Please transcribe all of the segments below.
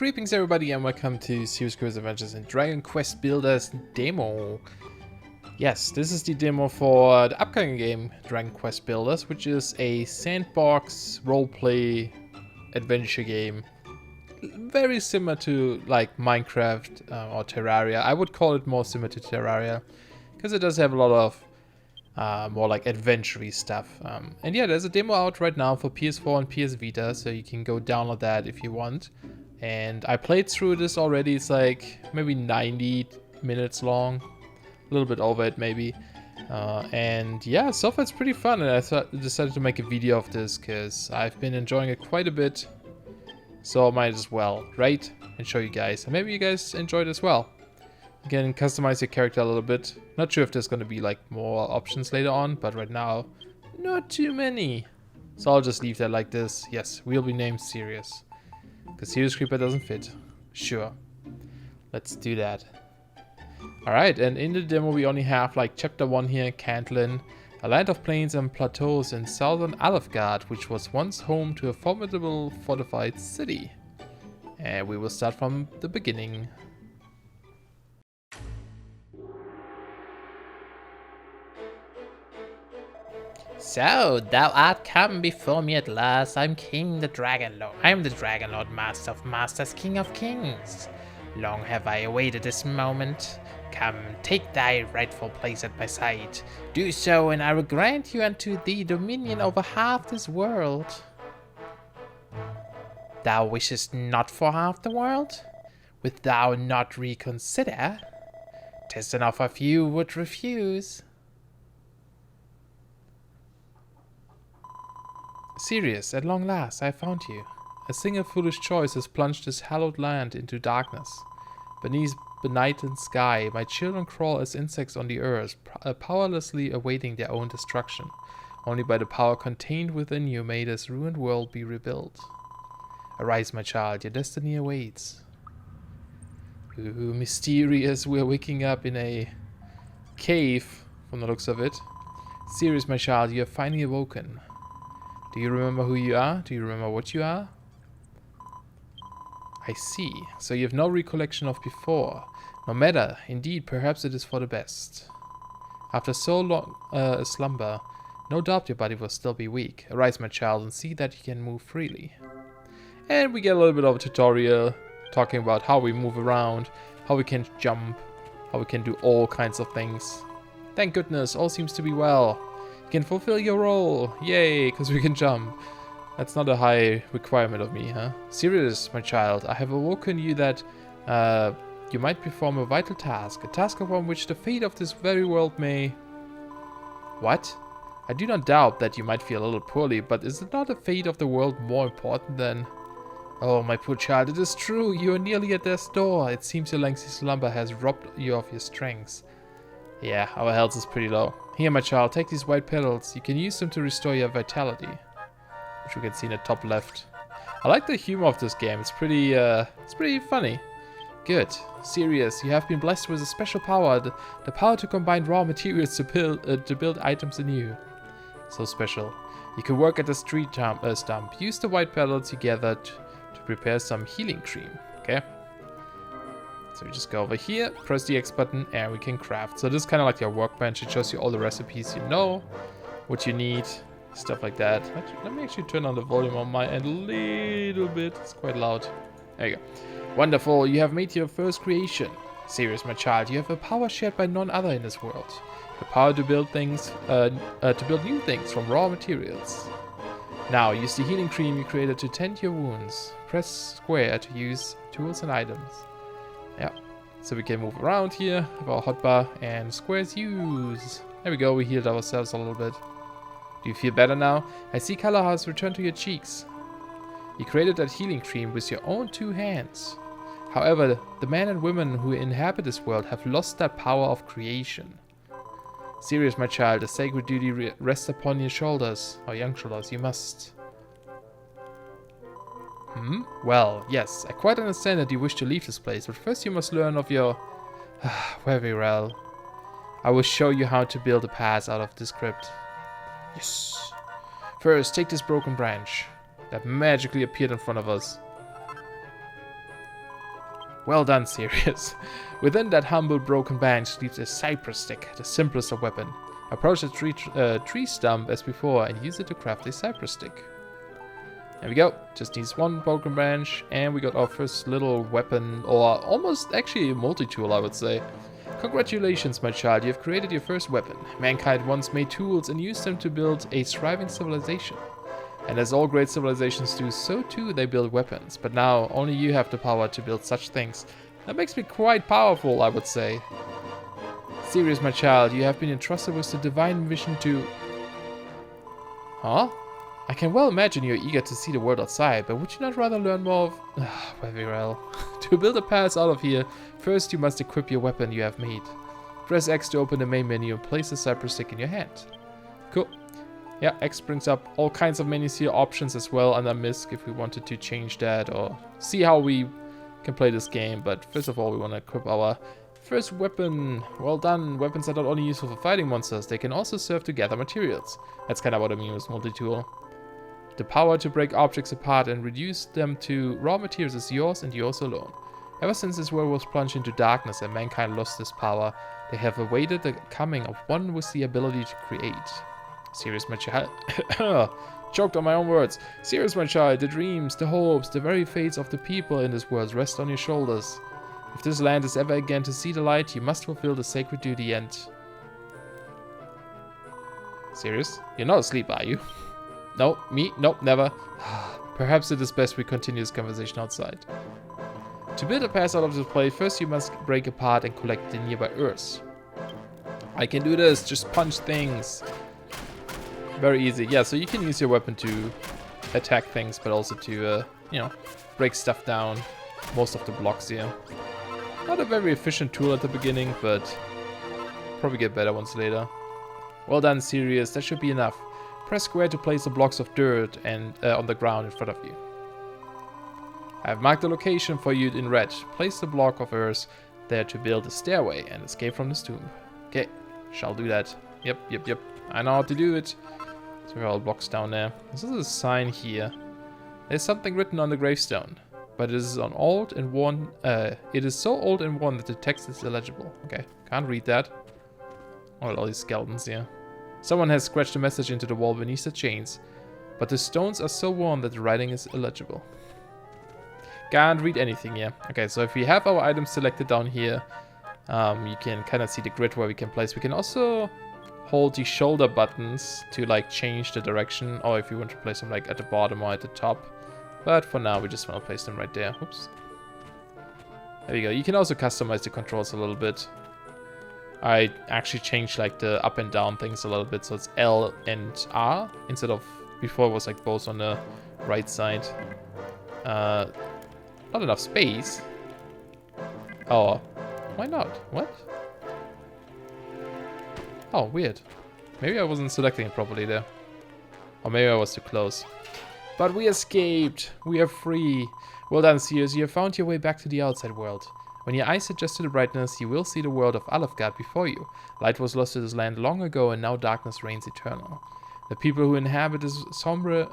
Greetings everybody and welcome to Serious Cruise Adventures in Dragon Quest Builders demo. Yes, this is the demo for the upcoming game Dragon Quest Builders, which is a sandbox roleplay adventure game. Very similar to like Minecraft or Terraria. I would call it more similar to Terraria because it does have a lot of more like adventure-y stuff. And yeah, there's a demo out right now for PS4 and PS Vita, so you can go download that if you want. And I played through this already. It's like maybe 90 minutes long, a little bit over it maybe. And yeah, so far it's pretty fun, and I decided to make a video of this because I've been enjoying it quite a bit. So I might as well, right? And show you guys. And maybe you guys enjoyed it as well. You can customize your character a little bit. Not sure if there's going to be like more options later on, but right now, not too many. So I'll just leave that like this. Yes, we'll be named Sirius. Because Sirius Creeper doesn't fit. Sure. Let's do that. Alright, and in the demo we only have like chapter 1 here, Cantlin, a land of plains and plateaus in southern Alefgard, which was once home to a formidable fortified city. And we will start from the beginning. So, thou art come before me at last. I am the Dragon Lord, Master of Masters, King of Kings. Long have I awaited this moment. Come, take thy rightful place at my side. Do so, and I will grant you unto thee dominion over half this world. Thou wishest not for half the world? Wilt thou not reconsider? 'Tis an offer few would refuse. Sirius, at long last, I found you. A single foolish choice has plunged this hallowed land into darkness. Beneath benighted sky, my children crawl as insects on the earth, powerlessly awaiting their own destruction. Only by the power contained within you may this ruined world be rebuilt. Arise, my child, your destiny awaits. Ooh, mysterious, we're waking up in a cave, from the looks of it. Sirius, my child, you have finally awoken. Do you remember who you are? Do you remember what you are? I see. So you have no recollection of before. No matter. Indeed, perhaps it is for the best. After so long a slumber, no doubt your body will still be weak. Arise, my child, and see that you can move freely. And we get a little bit of a tutorial talking about how we move around, how we can jump, how we can do all kinds of things. Thank goodness, all seems to be well. You can fulfill your role. Yay, because we can jump. That's not a high requirement of me, huh? Sirius, my child, I have awoken you that you might perform a vital task. A task upon which the fate of this very world may... What? I do not doubt that you might feel a little poorly, but is it not the fate of the world more important than... Oh, my poor child, it is true. You are nearly at death's door. It seems your lengthy slumber has robbed you of your strength. Yeah, our health is pretty low. Here, my child, take these white petals. You can use them to restore your vitality, which we can see in the top left. I like the humor of this game. It's pretty funny. Good. Sirius, you have been blessed with a special power, the power to combine raw materials to build items anew. So special. You can work at the street stump. Use the white petals you gathered to prepare some healing cream. Okay. So we just go over here, press the X button, and we can craft. So this is kind of like your workbench. It shows you all the recipes you know, what you need, stuff like that. Let me actually turn on the volume on my end a little bit. It's quite loud. There you go. Wonderful, you have made your first creation. Sirius, my child, you have a power shared by none other in this world. The power to build things, to build new things from raw materials. Now, use the healing cream you created to tend your wounds. Press square to use tools and items. Yeah, so we can move around here, have our hotbar, and squares use. There we go, we healed ourselves a little bit. Do you feel better now? I see color has returned to your cheeks. You created that healing cream with your own 2 hands. However, the men and women who inhabit this world have lost that power of creation. Sirius, my child, a sacred duty rests upon your shoulders, or young shoulders, you must... Well, yes, I quite understand that you wish to leave this place, but first you must learn of your... Very well. I will show you how to build a path out of this crypt. Yes. First, take this broken branch that magically appeared in front of us. Well done, Sirius. Within that humble broken bench sleeps a cypress stick, the simplest of weapon. Approach the tree stump as before and use it to craft a cypress stick. There we go. Just needs one broken branch, and we got our first little weapon, or almost actually a multi-tool, I would say. Congratulations, my child, you have created your first weapon. Mankind once made tools and used them to build a thriving civilization. And as all great civilizations do, so too they build weapons. But now, only you have the power to build such things. That makes me quite powerful, I would say. Sirius, my child, you have been entrusted with the divine mission to... Huh? I can well imagine you're eager to see the world outside, but would you not rather learn more of... very well. To build a path out of here, first you must equip your weapon you have made. Press X to open the main menu and place the cypress stick in your hand. Cool. Yeah, X brings up all kinds of menus here, options as well under MISC if we wanted to change that or see how we can play this game. But first of all, we want to equip our first weapon. Well done. Weapons are not only useful for fighting monsters, they can also serve to gather materials. That's kind of what I mean with multi-tool. The power to break objects apart and reduce them to raw materials is yours and yours alone. Ever since this world was plunged into darkness and mankind lost this power, they have awaited the coming of one with the ability to create. Sirius, my child. Choked on my own words. Sirius, my child, the dreams, the hopes, the very fates of the people in this world rest on your shoulders. If this land is ever again to see the light, you must fulfill the sacred duty and... Sirius? You're not asleep, are you? No, me? Nope, never. Perhaps it is best we continue this conversation outside. To build a path out of this place, first you must break apart and collect the nearby earths. I can do this, just punch things. Very easy. Yeah, so you can use your weapon to attack things, but also to, you know, break stuff down. Most of the blocks here. Not a very efficient tool at the beginning, but probably get better ones later. Well done, Sirius. That should be enough. Press square to place the blocks of dirt and on the ground in front of you. I have marked the location for you in red. Place the block of earth there to build a stairway and escape from this tomb. Okay, shall do that. Yep. I know how to do it. So there are all blocks down there. This is a sign here. There's something written on the gravestone, but it is on old and worn. It is so old and worn that the text is illegible. Okay, can't read that. Oh, all these skeletons here. Someone has scratched a message into the wall beneath the chains, but the stones are so worn that the writing is illegible. Can't read anything here. Okay, so if we have our items selected down here, you can kind of see the grid where we can place. We can also hold the shoulder buttons to like change the direction, or if you want to place them like at the bottom or at the top. But for now, we just want to place them right there. Oops. There we go. You can also customize the controls a little bit. I actually changed like the up and down things a little bit, so it's L and R instead of before it was like both on the right side. Not enough space. Oh, why not? What? Oh, weird. Maybe I wasn't selecting it properly there. Or maybe I was too close. But we escaped. We are free. Well done, Seers. You have found your way back to the outside world. When your eyes adjust to the brightness, you will see the world of Alefgard before you. Light was lost to this land long ago, and now darkness reigns eternal. The people who inhabit this somber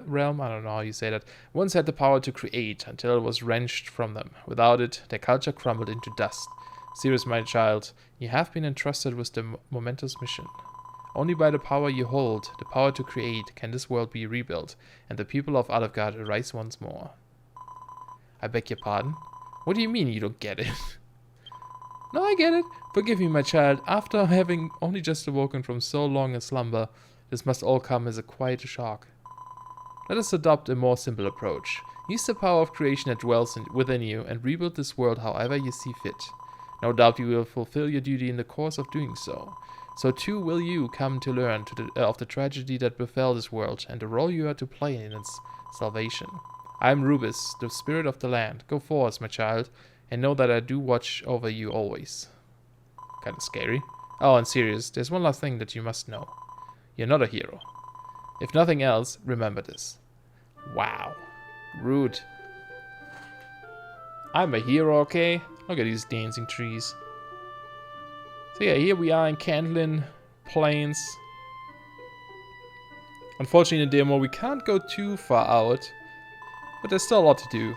realm, I don't know how you say that, once had the power to create, until it was wrenched from them. Without it, their culture crumbled into dust. Sirius, my child, you have been entrusted with the momentous mission. Only by the power you hold, the power to create, can this world be rebuilt, and the people of Alefgard arise once more. I beg your pardon? What do you mean you don't get it? No, I get it. Forgive me, my child. After having only just awoken from so long a slumber, this must all come as a quiet shock. Let us adopt a more simple approach. Use the power of creation that dwells within you and rebuild this world however you see fit. No doubt you will fulfill your duty in the course of doing so. So too will you come to learn of the tragedy that befell this world and the role you are to play in its salvation. I am Rubis, the spirit of the land. Go forth, my child, and know that I do watch over you always. Kind of scary. Oh, and serious, there's one last thing that you must know. You're not a hero. If nothing else, remember this. Wow. Rude. I'm a hero, okay? Look at these dancing trees. So yeah, here we are in Candlin Plains. Unfortunately in the demo we can't go too far out. But there's still a lot to do.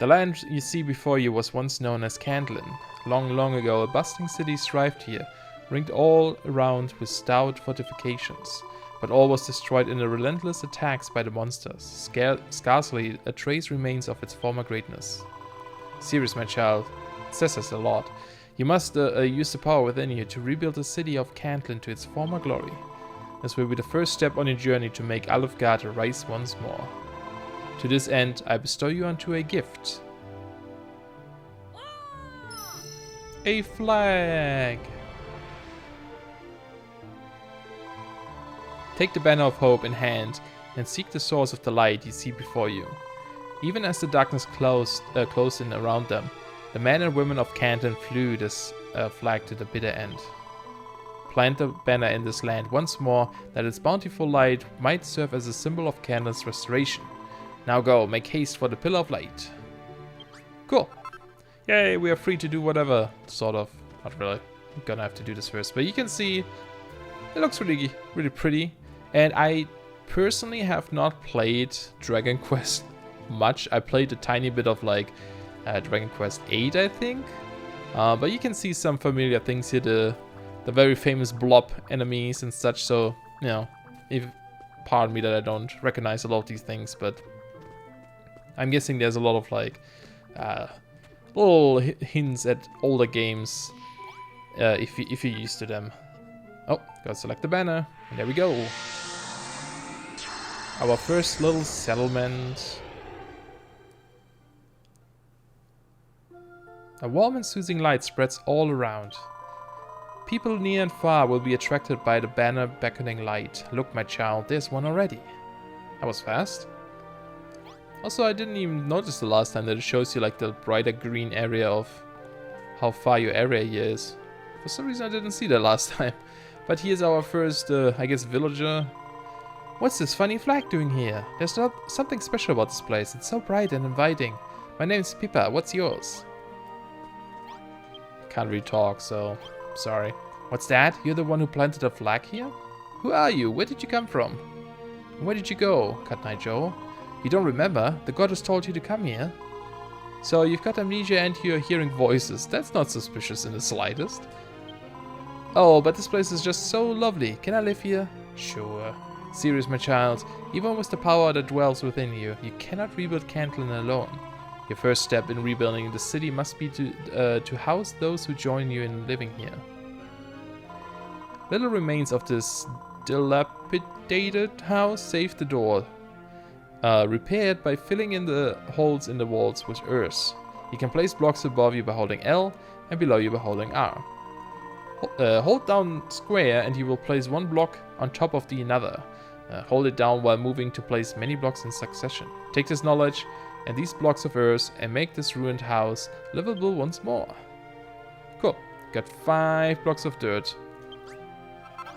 The land you see before you was once known as Candlin. Long, long ago, a bustling city thrived here, ringed all around with stout fortifications. But all was destroyed in the relentless attacks by the monsters. Scarcely a trace remains of its former greatness. Serious, my child. It says us a lot. You must use the power within you to rebuild the city of Candlin to its former glory. This will be the first step on your journey to make Alufgard rise once more. To this end, I bestow you unto a gift. A flag! Take the banner of hope in hand and seek the source of the light you see before you. Even as the darkness closed in around them, the men and women of Canton flew this flag to the bitter end. Plant the banner in this land once more, that its bountiful light might serve as a symbol of Canton's restoration. Now go, make haste for the Pillar of Light. Cool. Yay, we are free to do whatever, sort of. Not really. I'm gonna have to do this first, but you can see it looks really, really pretty. And I personally have not played Dragon Quest much. I played a tiny bit of like Dragon Quest 8, I think. But you can see some familiar things here, the very famous blob enemies and such. So, you know, pardon me that I don't recognize a lot of these things, but I'm guessing there's a lot of like little hints at older games if you're used to them. Oh, gotta select the banner, and there we go. Our first little settlement. A warm and soothing light spreads all around. People near and far will be attracted by the banner beckoning light. Look, my child, there's one already. That was fast. Also, I didn't even notice the last time that it shows you like the brighter green area of how far your area here is. For some reason I didn't see that last time. But here's our first, I guess, villager. What's this funny flag doing here? There's something special about this place. It's so bright and inviting. My name's Pippa. What's yours? Can't really talk, so sorry. What's that? You're the one who planted a flag here? Who are you? Where did you come from? Where did you go, Cut Knight Joe? You don't remember? The goddess told you to come here. So you've got amnesia and you're hearing voices. That's not suspicious in the slightest. Oh, but this place is just so lovely. Can I live here? Sure. Serious, my child. Even with the power that dwells within you, you cannot rebuild Cantlin alone. Your first step in rebuilding the city must be to house those who join you in living here. Little remains of this dilapidated house save the door. Repaired by filling in the holes in the walls with earth. You can place blocks above you by holding L and below you by holding R. Hold down square and you will place one block on top of the another. Hold it down while moving to place many blocks in succession. Take this knowledge and these blocks of earth and make this ruined house livable once more. Cool. Got 5 blocks of dirt.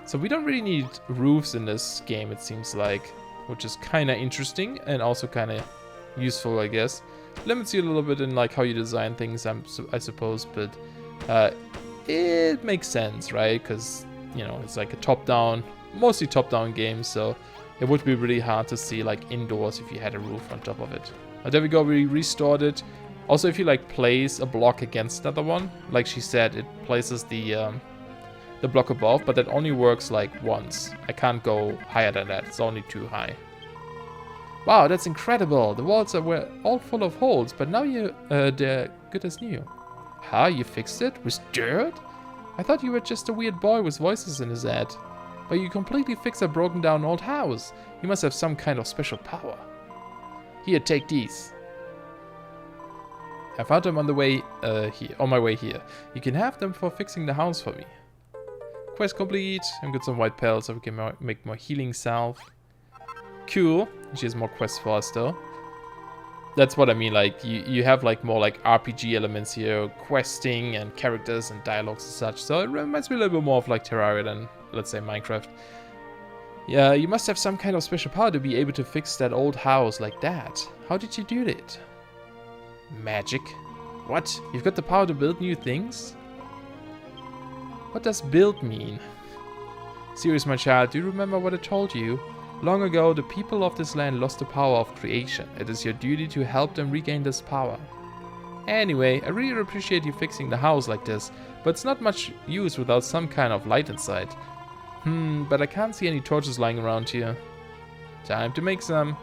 So we don't really need roofs in this game, it seems like, which is kind of interesting and also kind of useful, I guess. Limits you a little bit in like how you design things, I suppose, but it makes sense, right? Because, you know, it's like a top-down, mostly top-down game, so it would be really hard to see like indoors if you had a roof on top of it. There we go, we restored it. Also, if you like place a block against another one, like she said, it places the block above, but that only works like once. I can't go higher than that, it's only too high. Wow, that's incredible. The walls were all full of holes, but now they're good as new. Huh, you fixed it? With dirt? I thought you were just a weird boy with voices in his head. But you completely fixed a broken down old house. You must have some kind of special power. Here, take these. I found them on my way here. You can have them for fixing the house for me. Quest complete. I've got some white pelts so we can make more healing salve. Cool. She has more quests for us though. That's what I mean, like you have like more like RPG elements here, questing and characters and dialogues and such. So it reminds me a little bit more of like Terraria than, let's say, Minecraft. Yeah, you must have some kind of special power to be able to fix that old house like that. How did you do that? Magic? What? You've got the power to build new things? What does build mean? Serious, my child, do you remember what I told you? Long ago, the people of this land lost the power of creation. It is your duty to help them regain this power. Anyway, I really appreciate you fixing the house like this, but it's not much use without some kind of light inside. But I can't see any torches lying around here. Time to make some.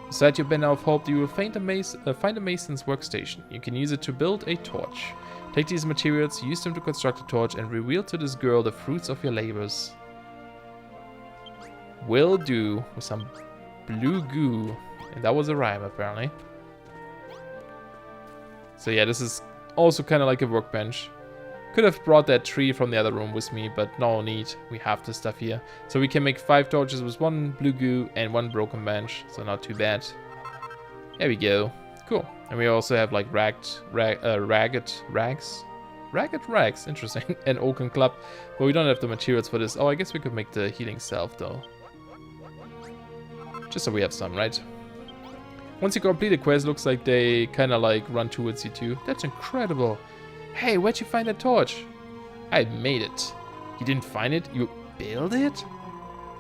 Beside your banner of hope, you will find a mason's workstation. You can use it to build a torch. Take these materials, use them to construct a torch, and reveal to this girl the fruits of your labors. Will do, with some blue goo. And that was a rhyme, apparently. So yeah, this is also kind of like a workbench. Could have brought that tree from the other room with me, but no need. We have the stuff here. So we can make 5 torches with 1 blue goo and 1 broken bench. So not too bad. There we go. Cool. And we also have like ragged rags. Ragged rags, interesting. An oaken club. But we don't have the materials for this. Oh, I guess we could make the healing salve though. Just so we have some, right? Once you complete a quest, looks like they kind of like run towards you too. That's incredible. Hey, where'd you find that torch? I made it. You didn't find it? You built it?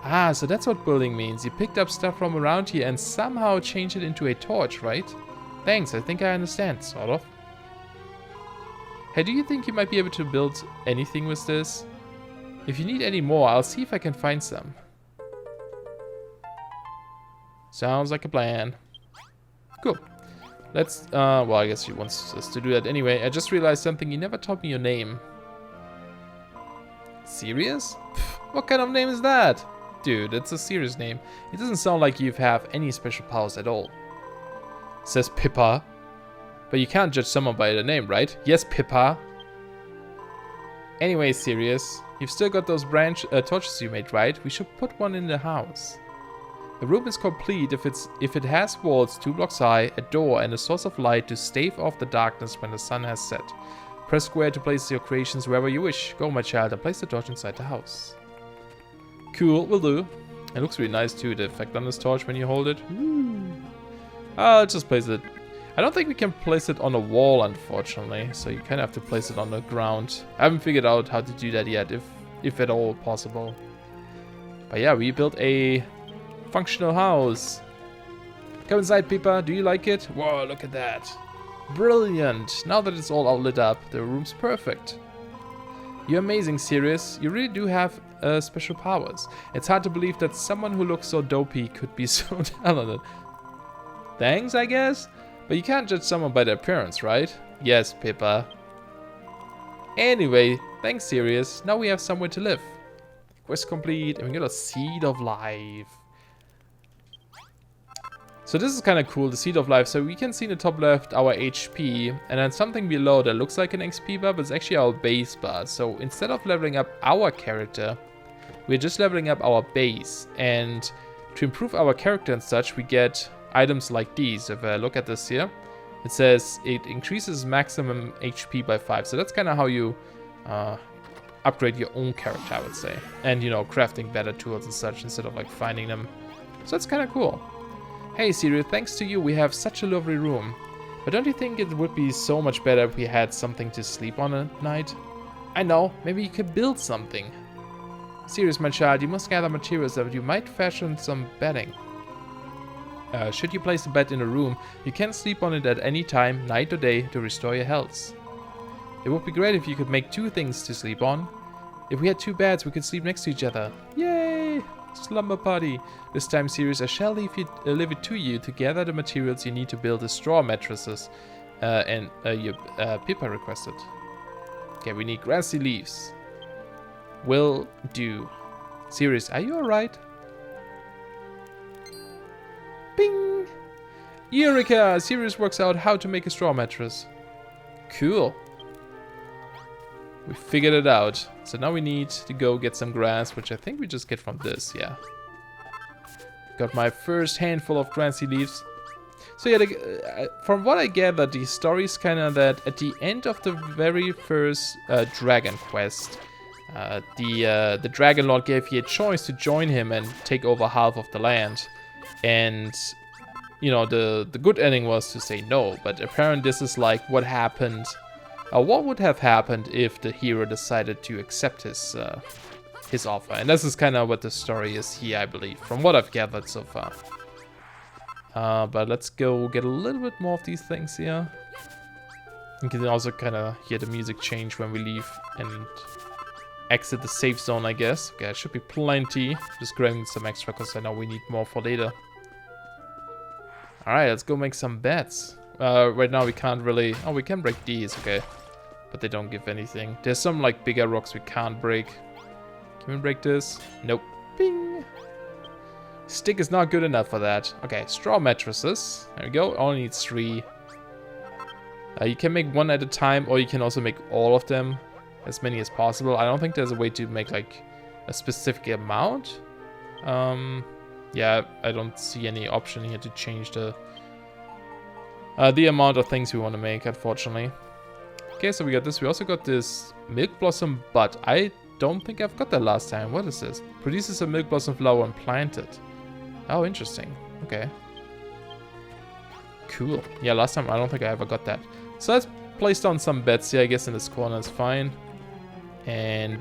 Ah, so that's what building means. You picked up stuff from around here and somehow changed it into a torch, right? Thanks, I think I understand, sort of. Hey, do you think you might be able to build anything with this? If you need any more, I'll see if I can find some. Sounds like a plan. Cool. Let's, well, I guess she wants us to do that anyway. I just realized something. You never told me your name. Serious? Pfft, what kind of name is that? Dude, it's a serious name. It doesn't sound like you have any special powers at all. Says Pippa. But you can't judge someone by their name, right? Yes, Pippa. Anyway, Sirius, you've still got those torches you made, right? We should put one in the house. The room is complete if it has walls 2 blocks high, a door, and a source of light to stave off the darkness when the sun has set. Press square to place your creations wherever you wish. Go, my child, and place the torch inside the house. Cool, will do. It looks really nice too, the effect on this torch when you hold it. Woo. I'll just place it. I don't think we can place it on a wall, unfortunately, so you kind of have to place it on the ground. I haven't figured out how to do that yet, if at all possible. But yeah, we built a functional house. Come inside, Pippa. Do you like it? Whoa, look at that. Brilliant. Now that it's all lit up, the room's perfect. You're amazing, Sirius. You really do have special powers. It's hard to believe that someone who looks so dopey could be so talented. Thanks, I guess? But you can't judge someone by their appearance, right? Yes, Pippa. Anyway, thanks, Sirius. Now we have somewhere to live. Quest complete, and we got a Seed of Life. So this is kind of cool, the Seed of Life. So we can see in the top left our HP, and then something below that looks like an XP bar, but it's actually our base bar. So instead of leveling up our character, we're just leveling up our base. And to improve our character and such, we get items like these. If I look at this here, it says it increases maximum HP by 5. So that's kind of how you upgrade your own character, I would say. And, you know, crafting better tools and such instead of like finding them. So that's kind of cool. Hey Sirius, thanks to you we have such a lovely room. But don't you think it would be so much better if we had something to sleep on at night? I know, maybe you could build something. Sirius, my child, you must gather materials so that you might fashion some bedding. Should you place a bed in a room, you can sleep on it at any time, night or day, to restore your health. It would be great if you could make 2 things to sleep on. If we had 2 beds, we could sleep next to each other. Yay! Slumber party. This time, Sirius, I shall leave it to you to gather the materials you need to build the straw mattresses Pippa requested. Okay, we need grassy leaves. Will do. Sirius, are you alright? Bing! Eureka! Sirius works out how to make a straw mattress. Cool. We figured it out. So now we need to go get some grass, which I think we just get from this, yeah. Got my first handful of grassy leaves. So yeah, from what I gathered, the story is kind of that at the end of the very first dragon quest, the Dragon Lord gave you a choice to join him and take over half of the land. And, you know, the good ending was to say no, but apparently this is like what happened, what would have happened if the hero decided to accept his his offer. And this is kind of what the story is here, I believe, from what I've gathered so far. But let's go get a little bit more of these things here. You can also kind of hear the music change when we leave and exit the safe zone, I guess. Okay, it should be plenty. Just grabbing some extra because I know we need more for later. Alright, let's go make some bets. Right now we can't really... Oh, we can break these, okay. But they don't give anything. There's some like bigger rocks we can't break. Can we break this? Nope. Bing! Stick is not good enough for that. Okay, straw mattresses. There we go. Only needs 3. You can make 1 at a time, or you can also make all of them. As many as possible. I don't think there's a way to make like a specific amount. Yeah, I don't see any option here to change the amount of things we want to make, unfortunately. Okay, so we got this. We also got this milk blossom bud. I don't think I've got that last time. What is this? Produces a milk blossom flower when planted. Oh, interesting. Okay. Cool. Yeah, last time I don't think I ever got that. So let's place down some bets here. I guess in this corner is fine. And...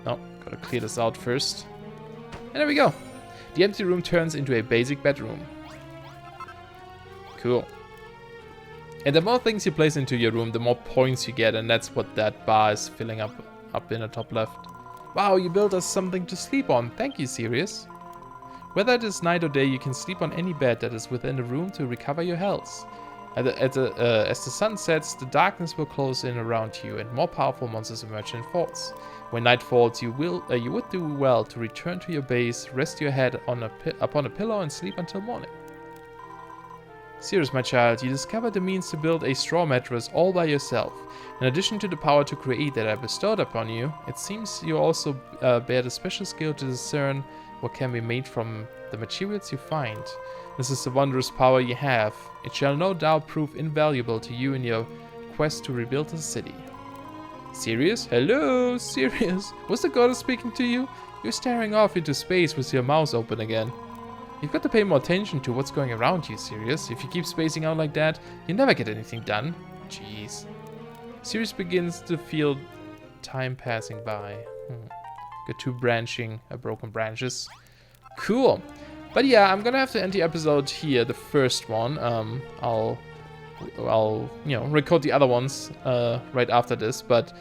oh, gotta clear this out first. And there we go. The empty room turns into a basic bedroom. Cool. And the more things you place into your room, the more points you get, and that's what that bar is filling up in the top left. Wow, you built us something to sleep on. Thank you, Sirius. Whether it is night or day, you can sleep on any bed that is within the room to recover your health. As the sun sets, the darkness will close in around you, and more powerful monsters emerge in forts. When night falls, you would do well to return to your base, rest your head upon a pillow, and sleep until morning. Sirius, my child, you discovered the means to build a straw mattress all by yourself. In addition to the power to create that I bestowed upon you, it seems you also bear the special skill to discern what can be made from the materials you find. This is the wondrous power you have. It shall no doubt prove invaluable to you in your quest to rebuild the city. Sirius? Hello, Sirius. Was the goddess speaking to you? You're staring off into space with your mouth open again. You've got to pay more attention to what's going around you, Sirius. If you keep spacing out like that, you never get anything done. Jeez. Sirius begins to feel time passing by. Got 2 broken branches. Cool. But yeah, I'm gonna have to end the episode here, the first one. I'll record the other ones right after this. But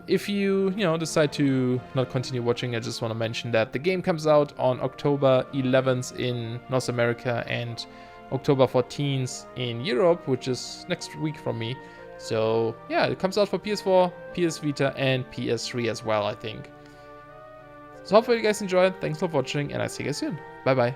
if you decide to not continue watching, I just want to mention that the game comes out on October 11th in North America and October 14th in Europe, which is next week from me. So yeah, it comes out for PS4, PS Vita, and PS3 as well, I think. So hopefully you guys enjoyed. Thanks for watching, and I'll see you guys soon. Bye bye.